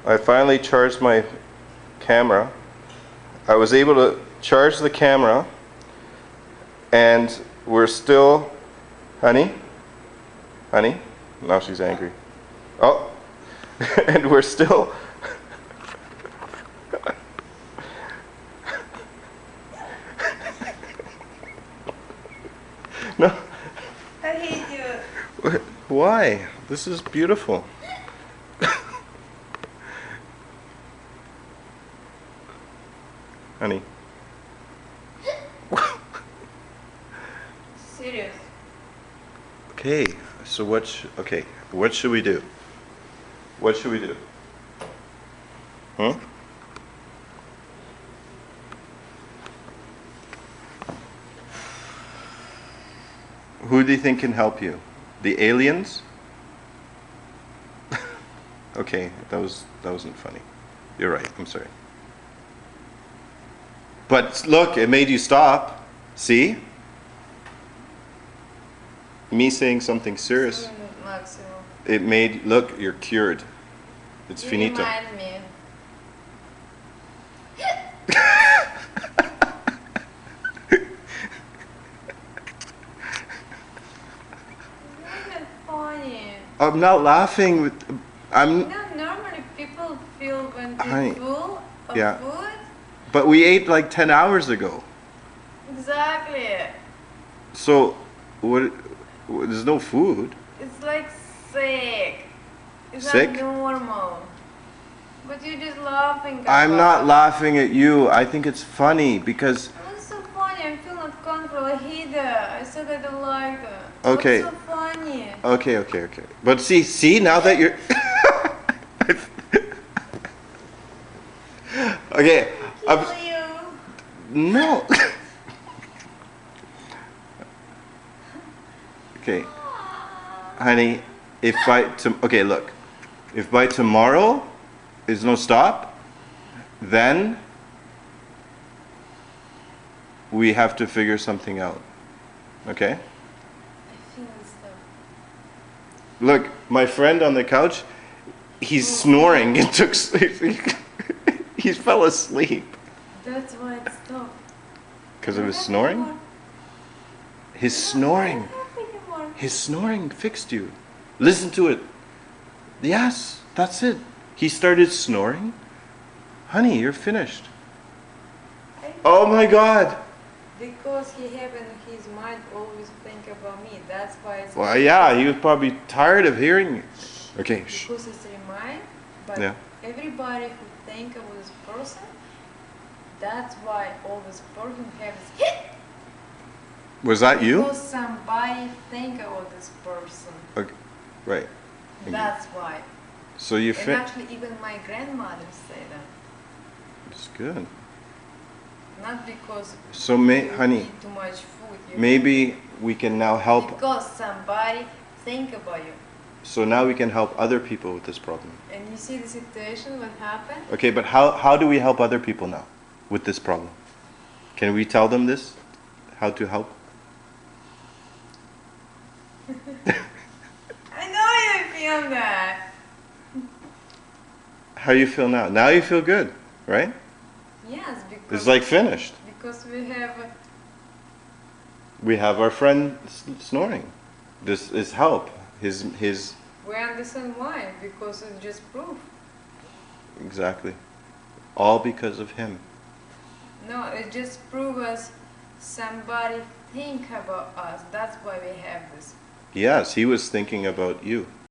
I finally charged my camera. I was able to charge the camera, and we're still, honey? Honey? Now she's angry. Oh, and we're still, no. I hate you. Why? This is beautiful. Honey. Serious. Okay, so what should we do? What should we do? Who do you think can help you? The aliens? Okay, that wasn't funny. You're right, I'm sorry. But look, it made you stop. See? Me saying something serious. It made, look, you're cured. It's finito. Remind me. Funny. I'm not laughing. I'm. No, normally people feel when they're full of food. But we ate like 10 hours ago. Exactly. So, what? There's no food. It's like sick. It's Sick? not normal. But you're just laughing. I'm not laughing at you. I think it's funny because. What's so funny? I feel not comfortable. I hate that. I said I don't like that. Okay. What's so funny? Okay. But see, now that you're. Okay. Kill you. No. Okay. Honey, if by tomorrow is no stop, then we have to figure something out. Okay? I feel stuff. Look, my friend on the couch, he's snoring. It took he fell asleep. That's why it stopped. Because of his snoring? His snoring. His snoring fixed you. Listen to it. Yes, that's it. He started snoring. Honey, you're finished. Oh my God. Because he have in his mind always think about me. That's why it's... Well, yeah, he was probably tired of hearing you. Okay, shh. Because it's remind, but everybody who think about this person, that's why all this person has hit. Was that you? Because somebody think about this person. Okay. Right. That's why. So you and actually even my grandmother say that. It's good. Not because so honey, eat too much food. Maybe we can now help. Because somebody think about you. So now we can help other people with this problem. And you see the situation, what happened? Okay, but how do we help other people now with this problem? Can we tell them this? How to help? I know you feel that. How do you feel now? Now you feel good, right? Yes, because it's like finished. Because we have our friend snoring. This is help. His. We understand why, because it's just proof. Exactly. All because of him. No, it just proves us somebody think about us. That's why we have this. Yes, he was thinking about you.